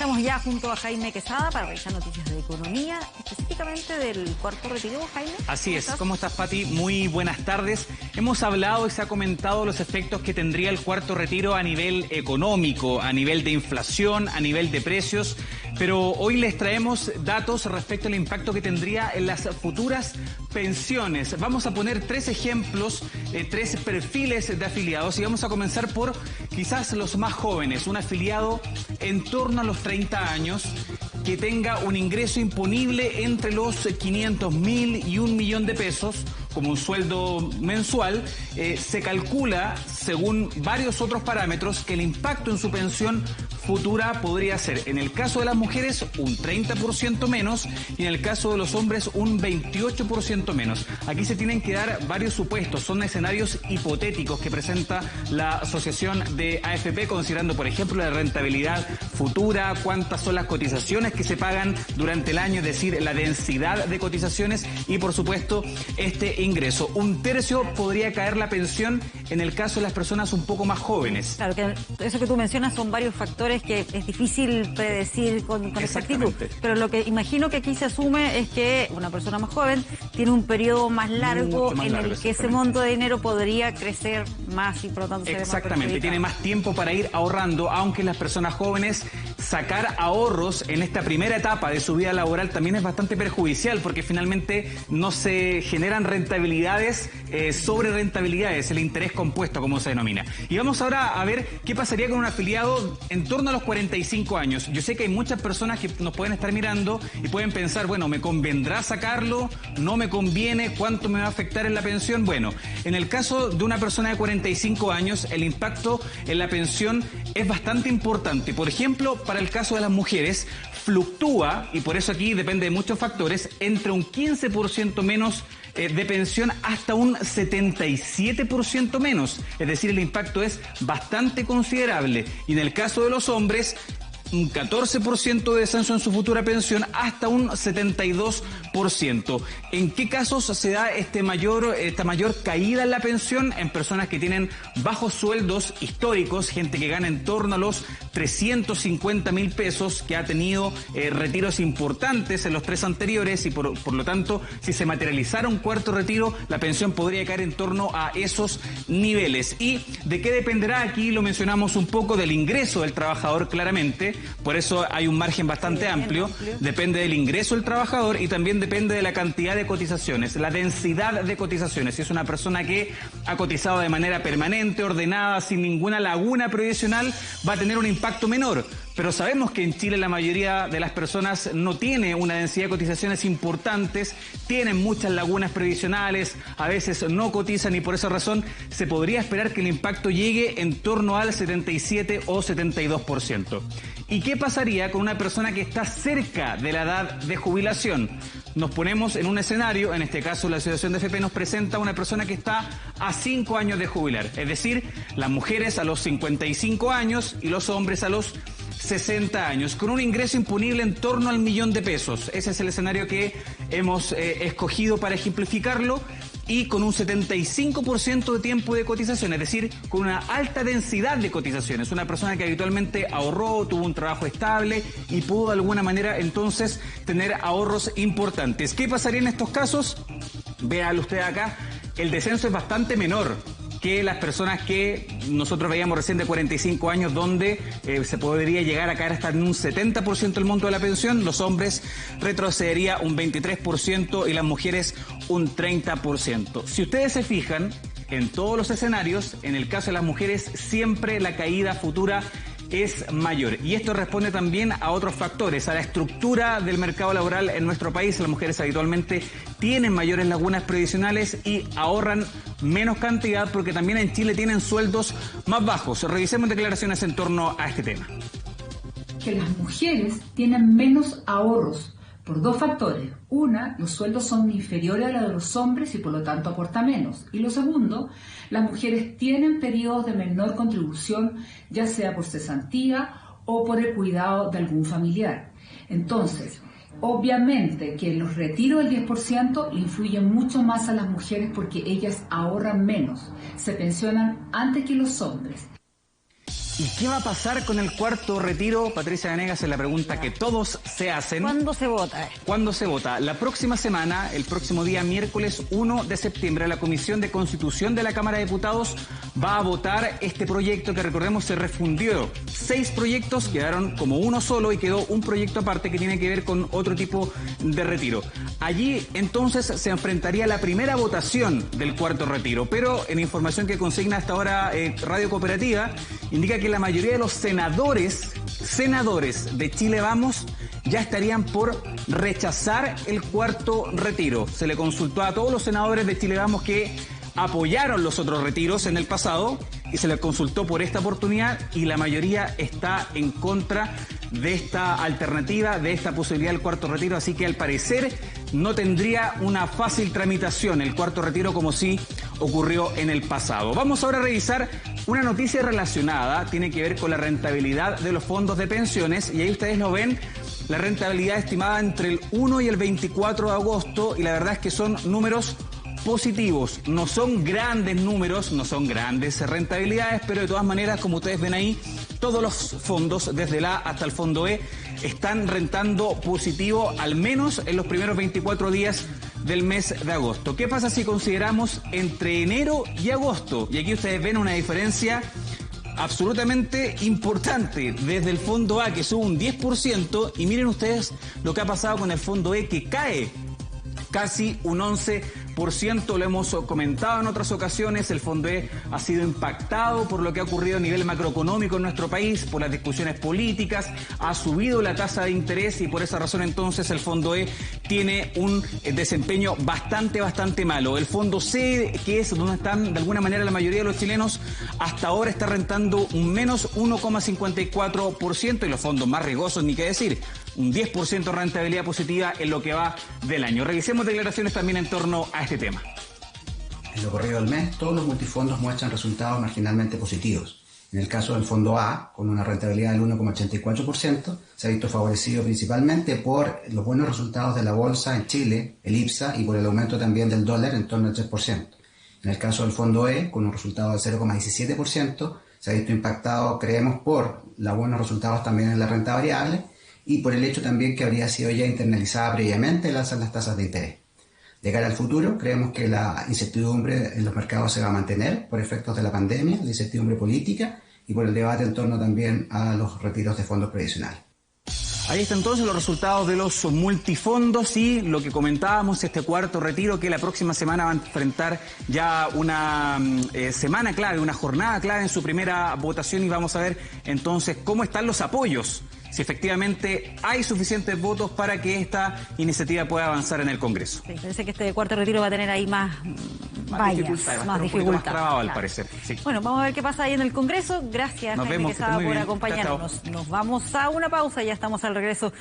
Estamos ya junto a Jaime Quesada para revisar noticias de economía, específicamente del cuarto retiro. Jaime, así es. ¿Cómo estás, Pati? Muy buenas tardes. Hemos hablado y se ha comentado los efectos que tendría el cuarto retiro a nivel económico, a nivel de inflación, a nivel de precios, pero hoy les traemos datos respecto al impacto que tendría en las futuras pensiones. Vamos a poner tres ejemplos, tres perfiles de afiliados y vamos a comenzar por quizás los más jóvenes, un afiliado en torno a los 30 años que tenga un ingreso imponible entre los 500.000 y 1 millón de pesos como un sueldo mensual. Se calcula, según varios otros parámetros, que el impacto en su pensión futura podría ser, en el caso de las mujeres, un 30% menos y en el caso de los hombres, un 28% menos. Aquí se tienen que dar varios supuestos, son escenarios hipotéticos que presenta la asociación de AFP, considerando, por ejemplo, la rentabilidad futura, cuántas son las cotizaciones que se pagan durante el año, es decir, la densidad de cotizaciones y, por supuesto, este ingreso. Un tercio podría caer la pensión en el caso de las personas un poco más jóvenes. Claro, que eso que tú mencionas son varios factores que es difícil predecir con exactitud, pero lo que imagino que aquí se asume es que una persona más joven tiene un periodo más largo en el que ese monto de dinero podría crecer más y por lo tanto se ve más exactamente, tiene más tiempo para ir ahorrando, aunque las personas jóvenes sacar ahorros en esta primera etapa de su vida laboral también es bastante perjudicial porque finalmente no se generan rentabilidades sobre rentabilidades, el interés compuesto como se denomina. Y vamos ahora a ver qué pasaría con un afiliado en torno a los 45 años. Yo sé que hay muchas personas que nos pueden estar mirando y pueden pensar, bueno, ¿me convendrá sacarlo? ¿No me conviene? ¿Cuánto me va a afectar en la pensión? Bueno, en el caso de una persona de 45 años, el impacto en la pensión es bastante importante. Por ejemplo, para el caso de las mujeres, fluctúa, y por eso aquí depende de muchos factores, entre un 15% menos de pensión hasta un 77% menos. Es decir, el impacto es bastante considerable. Y en el caso de los hombres, un 14% de descenso en su futura pensión hasta un 72%. ¿En qué casos se da esta mayor caída en la pensión? En personas que tienen bajos sueldos históricos, gente que gana en torno a los 350.000 pesos, que ha tenido retiros importantes en los tres anteriores y por lo tanto, si se materializara un cuarto retiro, la pensión podría caer en torno a esos niveles. ¿Y de qué dependerá? Aquí lo mencionamos un poco, del ingreso del trabajador claramente. Por eso hay un margen bastante amplio. Depende del ingreso del trabajador y también depende de la cantidad de cotizaciones, la densidad de cotizaciones. Si es una persona que ha cotizado de manera permanente, ordenada, sin ninguna laguna previsional, va a tener un impacto menor. Pero sabemos que en Chile la mayoría de las personas no tiene una densidad de cotizaciones importantes, tienen muchas lagunas previsionales, a veces no cotizan y por esa razón se podría esperar que el impacto llegue en torno al 77 o 72%. ¿Y qué pasaría con una persona que está cerca de la edad de jubilación? Nos ponemos en un escenario, en este caso la Asociación de AFP nos presenta una persona que está a 5 años de jubilar, es decir, las mujeres a los 55 años y los hombres a los 60 años, con un ingreso imponible en torno al 1 millón de pesos. Ese es el escenario que hemos escogido para ejemplificarlo, y con un 75% de tiempo de cotización, es decir, con una alta densidad de cotizaciones. Una persona que habitualmente ahorró, tuvo un trabajo estable y pudo de alguna manera entonces tener ahorros importantes. ¿Qué pasaría en estos casos? Véalo usted acá, el descenso es bastante menor que las personas que nosotros veíamos recién de 45 años, donde se podría llegar a caer hasta en un 70% el monto de la pensión. Los hombres retrocedería un 23% y las mujeres un 30%. Si ustedes se fijan, en todos los escenarios, en el caso de las mujeres, siempre la caída futura es mayor. Y esto responde también a otros factores, a la estructura del mercado laboral en nuestro país. Las mujeres habitualmente tienen mayores lagunas previsionales y ahorran menos cantidad porque también en Chile tienen sueldos más bajos. Revisemos declaraciones en torno a este tema. Que las mujeres tienen menos ahorros por dos factores. Una, los sueldos son inferiores a los de los hombres y por lo tanto aporta menos. Y lo segundo, las mujeres tienen periodos de menor contribución, ya sea por cesantía o por el cuidado de algún familiar. Entonces, obviamente que los retiros del 10% influyen mucho más a las mujeres porque ellas ahorran menos, se pensionan antes que los hombres. ¿Y qué va a pasar con el cuarto retiro? Patricia Venegas, es la pregunta que todos se hacen. ¿Cuándo se vota? ¿Cuándo se vota? La próxima semana, el próximo día miércoles 1 de septiembre, la Comisión de Constitución de la Cámara de Diputados va a votar este proyecto que, recordemos, se refundió. 6 proyectos quedaron como uno solo y quedó un proyecto aparte que tiene que ver con otro tipo de retiro. Allí entonces se enfrentaría la primera votación del cuarto retiro, pero en información que consigna hasta ahora Radio Cooperativa, indica que la mayoría de los senadores de Chile Vamos ya estarían por rechazar el cuarto retiro. Se le consultó a todos los senadores de Chile Vamos que apoyaron los otros retiros en el pasado y se les consultó por esta oportunidad y la mayoría está en contra de esta alternativa, de esta posibilidad del cuarto retiro, así que al parecer no tendría una fácil tramitación el cuarto retiro como sí ocurrió en el pasado. Vamos ahora a revisar una noticia relacionada, tiene que ver con la rentabilidad de los fondos de pensiones y ahí ustedes lo ven, la rentabilidad estimada entre el 1 y el 24 de agosto y la verdad es que son números positivos, no son grandes números, no son grandes rentabilidades, pero de todas maneras, como ustedes ven ahí, todos los fondos, desde el A hasta el fondo E, están rentando positivo, al menos en los primeros 24 días del mes de agosto. ¿Qué pasa si consideramos entre enero y agosto? Y aquí ustedes ven una diferencia absolutamente importante, desde el fondo A que sube un 10% y miren ustedes lo que ha pasado con el fondo E que cae casi un 11%, lo hemos comentado en otras ocasiones, el Fondo E ha sido impactado por lo que ha ocurrido a nivel macroeconómico en nuestro país, por las discusiones políticas, ha subido la tasa de interés y por esa razón entonces el Fondo E tiene un desempeño bastante malo. El Fondo C, que es donde están de alguna manera la mayoría de los chilenos, hasta ahora está rentando un menos 1,54% y los fondos más riesgosos, ni qué decir, un 10% de rentabilidad positiva en lo que va del año. Revisemos declaraciones también en torno a este tema. En lo corrido del mes, todos los multifondos muestran resultados marginalmente positivos. En el caso del Fondo A, con una rentabilidad del 1,84%, se ha visto favorecido principalmente por los buenos resultados de la bolsa en Chile, el IPSA, y por el aumento también del dólar en torno al 3%. En el caso del Fondo E, con un resultado del 0,17%, se ha visto impactado, creemos, por los buenos resultados también en la renta variable, y por el hecho también que habría sido ya internalizada previamente el alza en las tasas de interés. De cara al futuro, creemos que la incertidumbre en los mercados se va a mantener por efectos de la pandemia, la incertidumbre política y por el debate en torno también a los retiros de fondos previsionales. Ahí están entonces los resultados de los multifondos y lo que comentábamos, este cuarto retiro que la próxima semana va a enfrentar ya una semana clave, una jornada clave en su primera votación y vamos a ver entonces cómo están los apoyos, si efectivamente hay suficientes votos para que esta iniciativa pueda avanzar en el Congreso. Sí, parece que este cuarto retiro va a tener ahí más dificultad, más un poquito más trabado al parecer. Sí. Bueno, vamos a ver qué pasa ahí en el Congreso. Gracias, Nos Jaime vemos, Quesada, por bien. acompañarnos. Chao. Nos vamos a una pausa, ya estamos al regreso.